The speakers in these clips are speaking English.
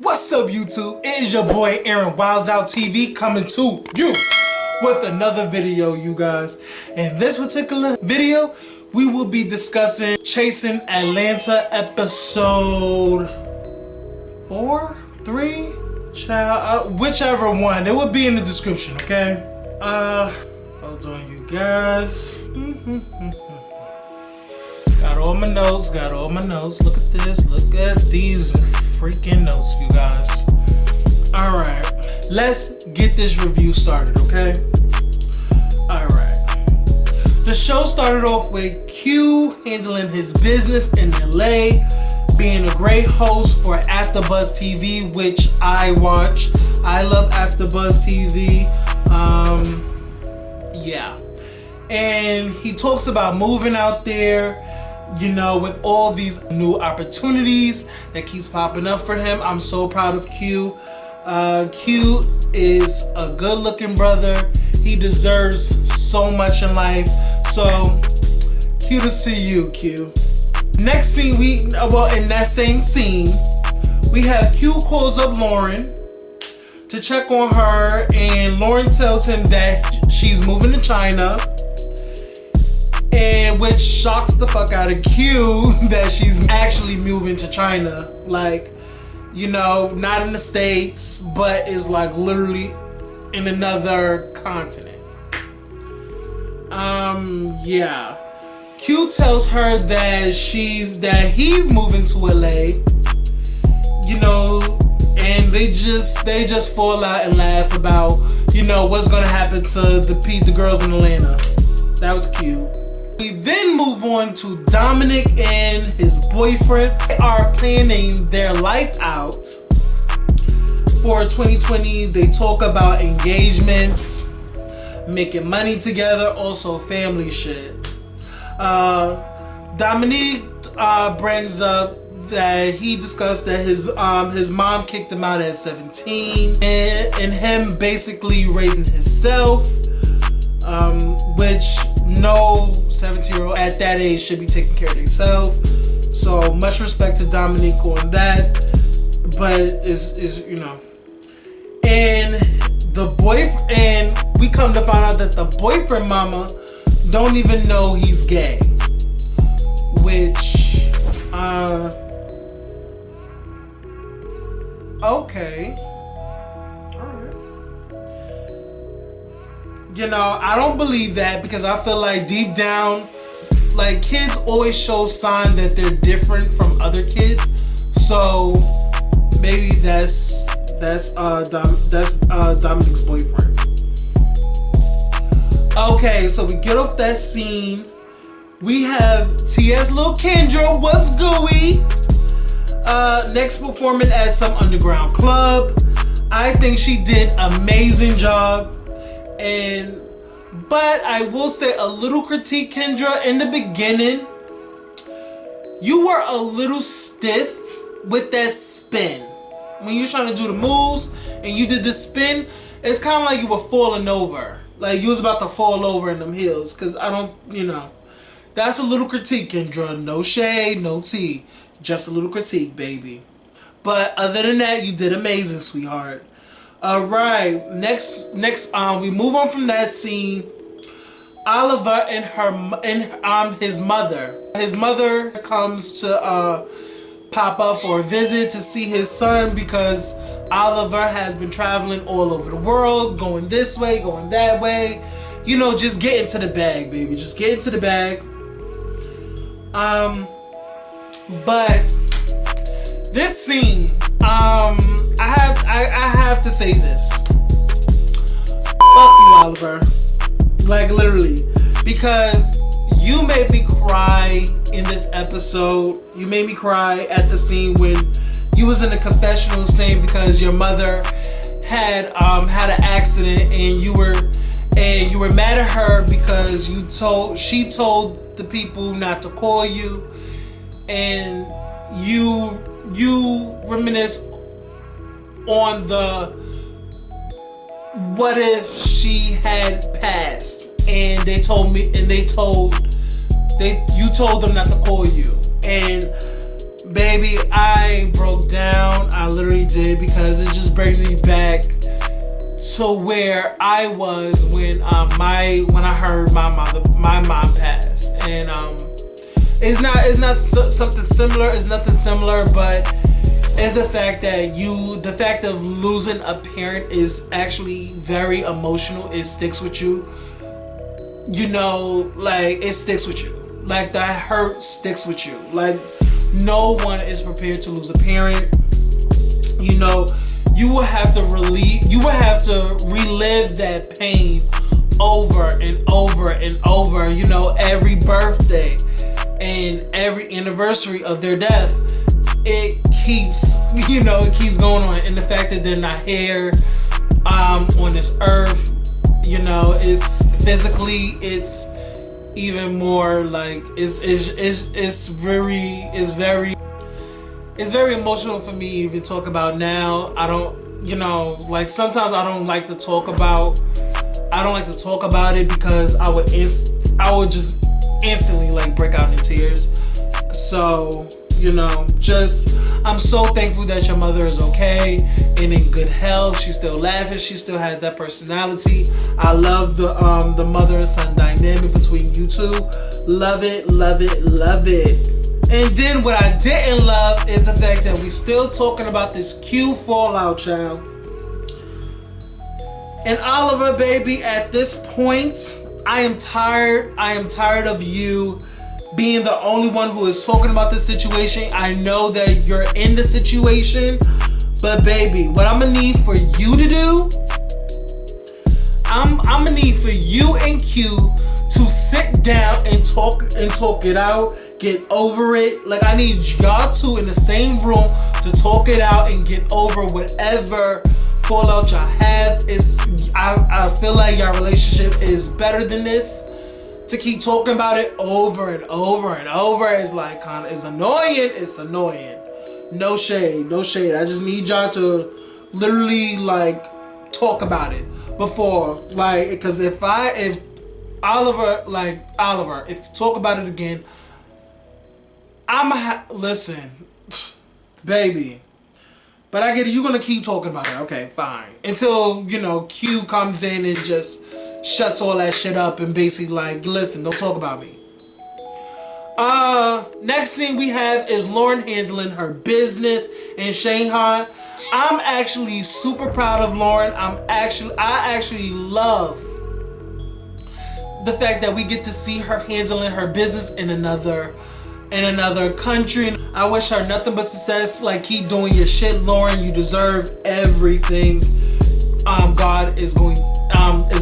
What's up, YouTube? It is your boy Aaron Wilds Out TV coming to you with another video, you guys. In this particular video, we will be discussing Chasing Atlanta episode 4, 3, whichever one. It will be in the description, okay? Hold on, you guys. Got all my notes, Look at this, look at these freaking notes, you guys. Alright, let's get this review started, okay? Alright. The show started off with Q handling his business in LA, being a great host for AfterBuzz TV, which I watch. I love AfterBuzz TV. Yeah. And he talks about moving out there, you know, with all these new opportunities that keeps popping up for him. I'm so proud of Q. Q is a good looking brother. He deserves so much in life. So kudos to you, Q. Next scene, in that same scene, we have Q calls up Lauren to check on her, and Lauren tells him that she's moving to China, and which shocks the fuck out of Q that she's actually moving to China. Like, you know, not in the States, but is like literally in another continent. Yeah. Q tells her that he's moving to LA, you know, and they just fall out and laugh about, you know, what's gonna happen to the girls in Atlanta. That was cute. We then move on to Dominic and his boyfriend. They are planning their life out for 2020. They talk about engagements, making money together, also family shit. Dominique brings up that he discussed that his mom kicked him out at 17, and him basically raising himself, which no 17-year-old at that age should be taking care of themselves. So much respect to Dominique on that, but is you know, and we come to find out that the boyfriend mama don't even know he's gay, which okay, alright. You know, I don't believe that, because I feel like deep down, like, kids always show signs that they're different from other kids. So maybe that's Dominic's boyfriend. Okay, so we get off that scene. We have T.S. Lil Kendra, what's gooey? Next performing at some underground club. I think she did amazing job. But I will say a little critique, Kendra, in the beginning, you were a little stiff with that spin. When you're trying to do the moves and you did the spin, it's kind of like you were falling over. Like you was about to fall over in them heels. Cause I don't, you know, that's a little critique, Kendra. No shade, no tea. Just a little critique, baby. But other than that, you did amazing, sweetheart. Alright, next, we move on from that scene. Oliver and his mother. His mother comes to pop up for a visit to see his son, because Oliver has been traveling all over the world, going this way, going that way. You know, just get into the bag, baby. Just get into the bag. But this scene, I have to say this. Fuck you, Oliver. Like, literally. Because you made me cry in this episode. You made me cry at the scene when you was in the confessional scene, because your mother had an accident, and you were mad at her because she told the people not to call you, and you reminisce on the what if she had passed, and you told them not to call you, and baby, I broke down. I literally did, because it just brings me back to where I was when I heard my mom passed. And it's not something similar. It's nothing similar, but it's the fact of losing a parent is actually very emotional. It sticks with you. You know, like, it sticks with you. Like, that hurt sticks with you. Like, no one is prepared to lose a parent. You know, you will have to relive that pain over and over and over. You know, every birthday and every anniversary of their death, it keeps going on. And the fact that they're not here on this earth, you know, it's physically, it's even more like it's very emotional for me to even talk about now. I don't, you know, like, sometimes I don't like to talk about it, because I would just instantly, like, break out in tears. So, you know, I'm so thankful that your mother is okay and in good health. She's still laughing. She still has that personality. I love the mother and son dynamic between you two. Love it, love it, love it. And then what I didn't love is the fact that we still talking about this Q fallout, child. And Oliver, baby, at this point, I am tired. I am tired of you being the only one who is talking about this situation. I know that you're in the situation, but baby, what I'm gonna need for you to do, I'm gonna need for you and Q to sit down and talk it out, get over it. Like, I need y'all two in the same room to talk it out and get over whatever fallout y'all have. I feel like your relationship is better than this. To keep talking about it over and over and over is like, it's annoying. It's annoying. No shade, no shade. I just need y'all to literally, like, talk about it before, like, because if Oliver, if you talk about it again, listen, baby. But I get it. You're gonna keep talking about it. Okay, fine. Until, you know, Q comes in and just shuts all that shit up and basically, like, listen, don't talk about me. Next thing we have is Lauren handling her business in Shanghai. I'm actually super proud of Lauren. I actually love the fact that we get to see her handling her business in another country. I wish her nothing but success. Like, keep doing your shit, Lauren. You deserve everything God is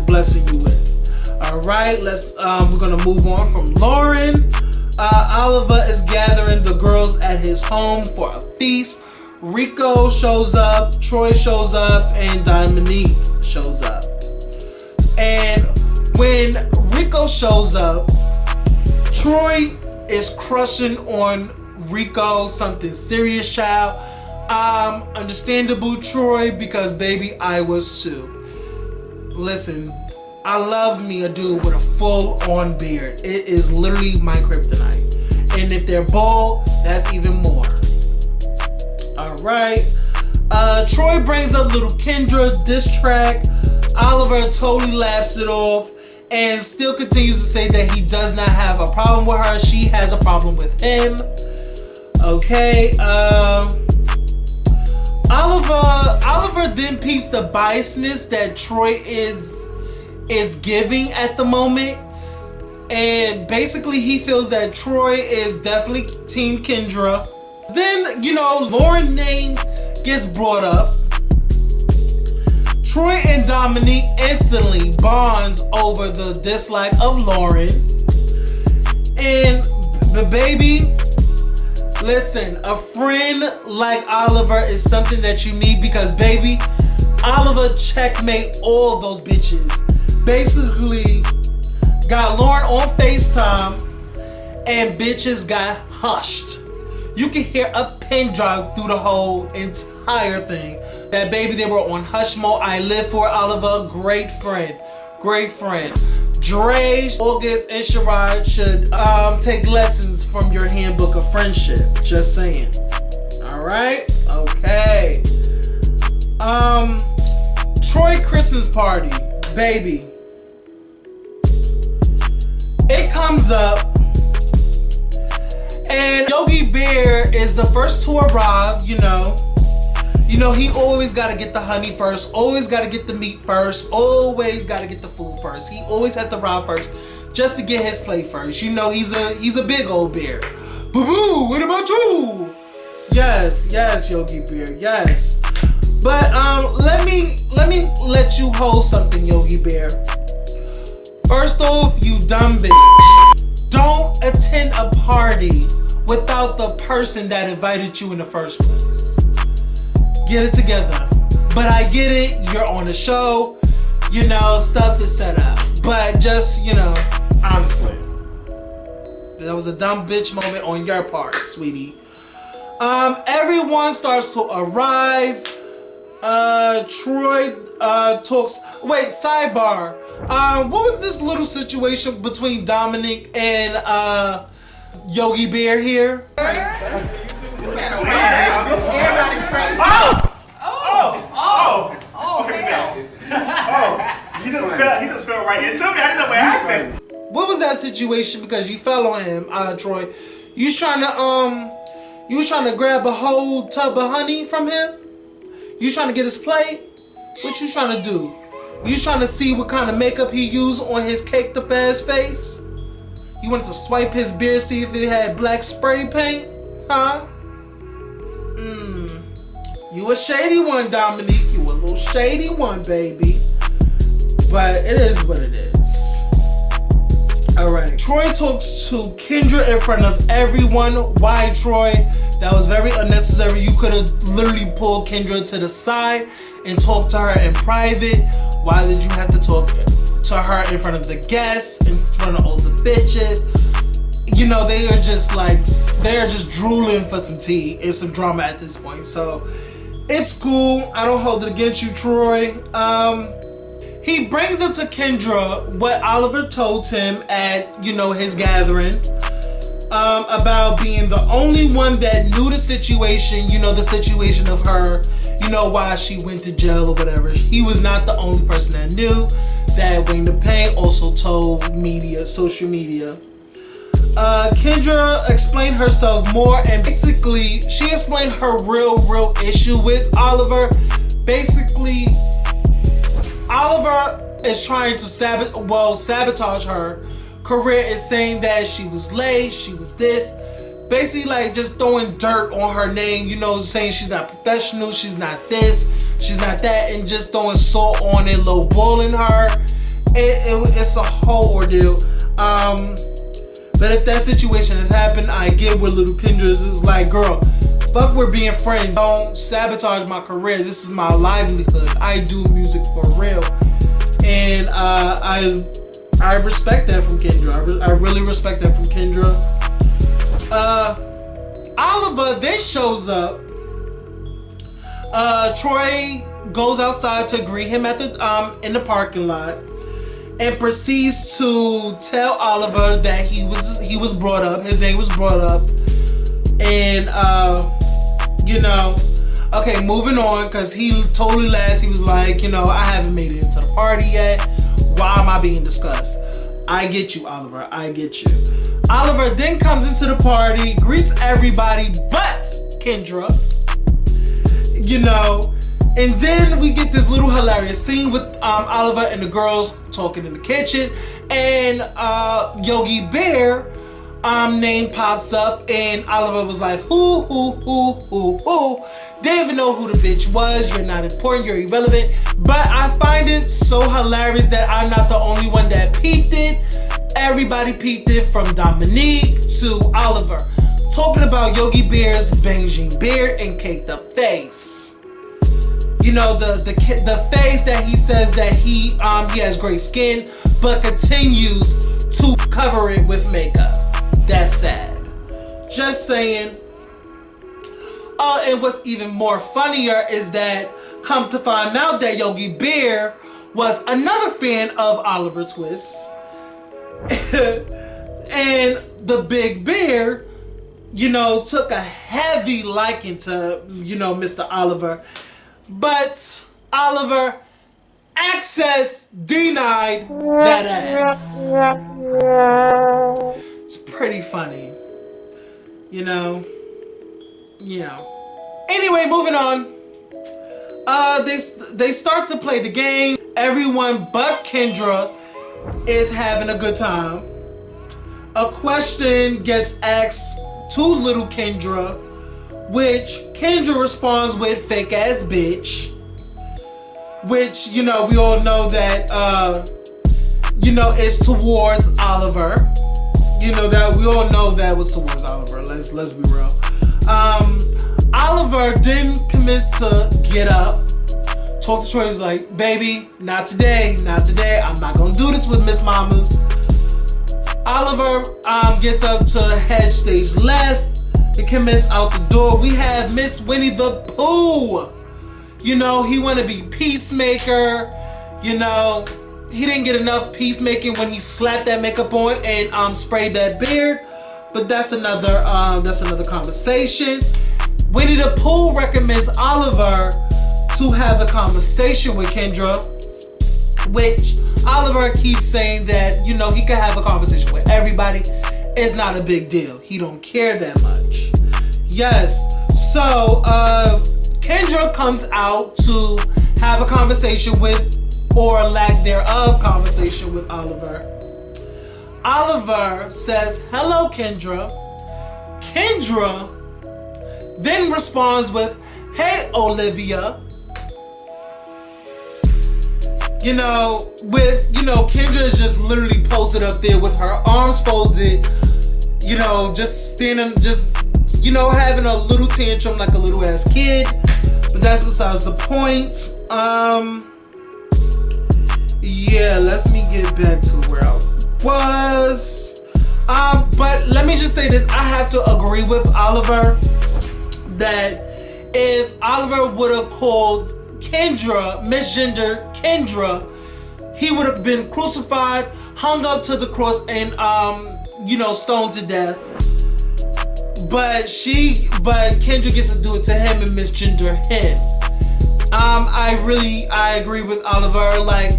blessing you with. All right, we're gonna move on from Lauren. Oliver is gathering the girls at his home for a feast. Rico shows up, Troy shows up, and Dominique shows up. And when Rico shows up, Troy is crushing on Rico, something serious, child. Understandable, Troy, because baby, I was too. Listen, I love me a dude with a full-on beard. It is literally my kryptonite. And if they're bald, that's even more. All right. Troy brings up little Kendra diss track. Oliver totally laughs it off and still continues to say that he does not have a problem with her. She has a problem with him. Okay. Oliver then peeps the biasness that Troy is giving at the moment, and basically he feels that Troy is definitely Team Kendra. Then, you know, Lauren's name gets brought up. Troy and Dominique instantly bonds over the dislike of Lauren. And the baby, listen, a friend like Oliver is something that you need, because baby, Oliver checkmate all those bitches. Basically got Lauren on FaceTime and bitches got hushed. You can hear a pin drop through the whole entire thing. That baby, they were on hush mode. I live for Oliver. Great friend. Great friend. Dre, August, and Sherrod should take lessons from your handbook of friendship. Just saying. Alright? Okay. Troy Christmas party. Baby. It comes up. And Yogi Bear is the first to arrive, you know. You know, he always got to get the honey first, always got to get the meat first, always got to get the food first. He always has to arrive first just to get his plate first. You know, he's a big old bear. Boo-boo, what about you? Yes, Yogi Bear, yes. But let me let you hold something, Yogi Bear. First off, you dumb bitch. Don't attend a party without the person that invited you in the first place. Get it together. But I get it, you're on the show, you know, stuff is set up. But just, you know, honestly, that was a dumb bitch moment on your part, sweetie. Everyone starts to arrive. Troy talks. Wait, sidebar. What was this little situation between Dominic and Yogi Bear here? He just fell right into me. I didn't know what happened. What was that situation? Because you fell on him, Troy. You was trying to grab a whole tub of honey from him? You trying to get his plate? What you trying to do? You trying to see what kind of makeup he used on his caked up ass face? You wanted to swipe his beard, see if it had black spray paint? Huh? You a shady one, Dominique. You a little shady one, baby. But it is what it is. Alright. Troy talks to Kendra in front of everyone. Why, Troy? That was very unnecessary. You could have literally pulled Kendra to the side and talked to her in private. Why did you have to talk to her in front of the guests, in front of all the bitches? You know, they are just drooling for some tea and some drama at this point. So it's cool. I don't hold it against you, Troy. He brings up to Kendra what Oliver told him at, you know, his gathering. About being the only one that knew the situation, you know, the situation of her, you know, why she went to jail or whatever. He was not the only person that knew. That Wayne the Pain also told social media. Kendra explained herself more, and basically she explained her real issue with Oliver. Basically, Oliver is trying to sabotage her career, is saying that she was late, she was this, basically like just throwing dirt on her name, you know, saying she's not professional, she's not this, she's not that, and just throwing salt on it, lowballing her. It's a whole ordeal. But if that situation has happened, I get what little Kendra is like, girl, fuck, we're being friends. Don't sabotage my career. This is my livelihood. I do music for real, and I respect that from Kendra. I really respect that from Kendra. Oliver then shows up. Troy goes outside to greet him at the in the parking lot, and proceeds to tell Oliver that he was brought up. His name was brought up, and you know, okay, moving on, because he totally last. He was like, you know, I haven't made it into the party yet. Why am I being discussed? I get you, Oliver. I get you. Oliver then comes into the party, greets everybody but Kendra. You know, and then we get this little hilarious scene with Oliver and the girls talking in the kitchen, and Yogi Bear name pops up, and Oliver was like, who? Didn't even know who the bitch was. You're not important, you're irrelevant. But I find it so hilarious that I'm not the only one that peeped it. Everybody peeped it, from Dominique to Oliver, talking about Yogi Bear's binging beard and caked up face. You know, the face that he says that he has great skin, but continues to cover it with makeup. That's sad. Just saying. And what's even more funnier is that, come to find out that Yogi Bear was another fan of Oliver Twist. And the Big Bear, you know, took a heavy liking to, you know, Mr. Oliver. But Oliver access denied that ass. It's pretty funny. You know. Anyway, moving on. They start to play the game. Everyone but Kendra is having a good time. A question gets asked to little Kendra, which Kendra responds with fake ass bitch. Which, you know, we all know that you know, it's towards Oliver. You know that we all know that was towards Oliver. Let's be real. Oliver then commits to get up. Talk to Troy, he's like, baby, not today. I'm not gonna do this with Miss Mamas. Oliver gets up to head stage left and commits out the door. We have Miss Winnie the Pooh. You know, he want to be peacemaker. You know, he didn't get enough peacemaking when he slapped that makeup on and sprayed that beard. But that's another conversation. Winnie the Pooh recommends Oliver to have a conversation with Kendra, which Oliver keeps saying that, you know, he can have a conversation with everybody. It's not a big deal. He don't care that much. Yes. So, Kendra comes out to have a conversation with, or lack thereof, conversation with Oliver. Oliver says, hello, Kendra. Kendra then responds with, hey, Olivia. You know, Kendra is just literally posted up there with her arms folded, you know, just standing, you know, having a little tantrum like a little ass kid. But that's besides the point. Yeah, let me get back to where I was. But let me just say this. I have to agree with Oliver that if Oliver would have called Kendra, misgendered Kendra, he would have been crucified, hung up to the cross, and you know, stoned to death. But Kendra gets to do it to him and misgender him. I agree with Oliver. Like,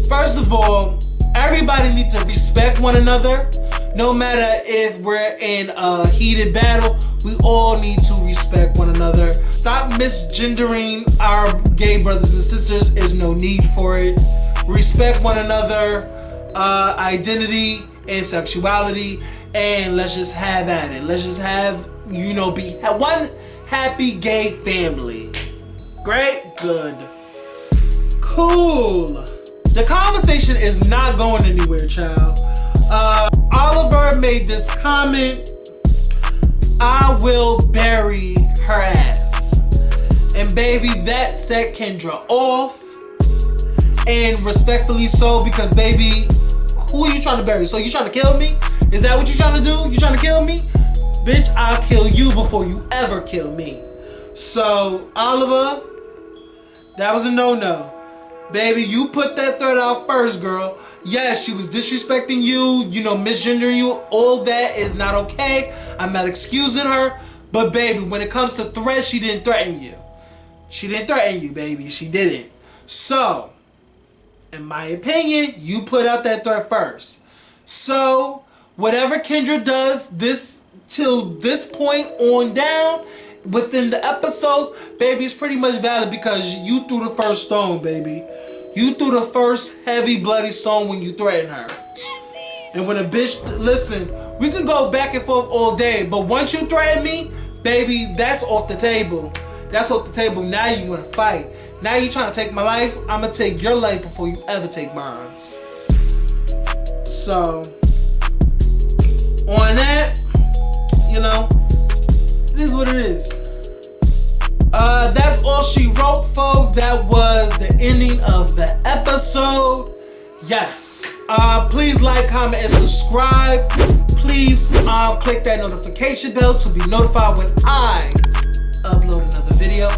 first of all, everybody needs to respect one another. No matter if we're in a heated battle, we all need to respect one another. Stop misgendering our gay brothers and sisters. There's no need for it. Respect one another, identity and sexuality, and let's just have at it. Let's just have, you know, be one happy gay family. Great, good, cool. The conversation is not going anywhere, child. Oliver made this comment, I will bury her ass. And baby, that set Kendra off. And respectfully so, because baby, who are you trying to bury? So you trying to kill me? Is that what you trying to do? You trying to kill me? Bitch, I'll kill you before you ever kill me. So, Oliver, that was a no-no. Baby, you put that threat out first, girl. Yes, she was disrespecting you, you know, misgendering you. All that is not okay. I'm not excusing her. But baby, when it comes to threats, she didn't threaten you. She didn't threaten you, baby. She didn't. So, in my opinion, you put out that threat first. So, whatever Kendra does till this point on down, within the episodes, baby, it's pretty much valid because you threw the first stone, baby. You threw the first heavy, bloody stone when you threatened her. And when a bitch, listen, we can go back and forth all day, but once you threaten me, baby, that's off the table. That's off the table. Now you want to fight. Now you trying to take my life. I'm going to take your life before you ever take mine. So, on that, you know, it is what it is. That's all she wrote, folks. That was the ending of the episode. Yes. Please like, comment, and subscribe. Please click that notification bell to be notified when I upload another video.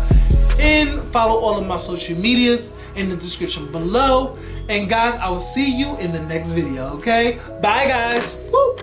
And follow all of my social medias in the description below. And guys, I will see you in the next video, okay? Bye, guys. Woo!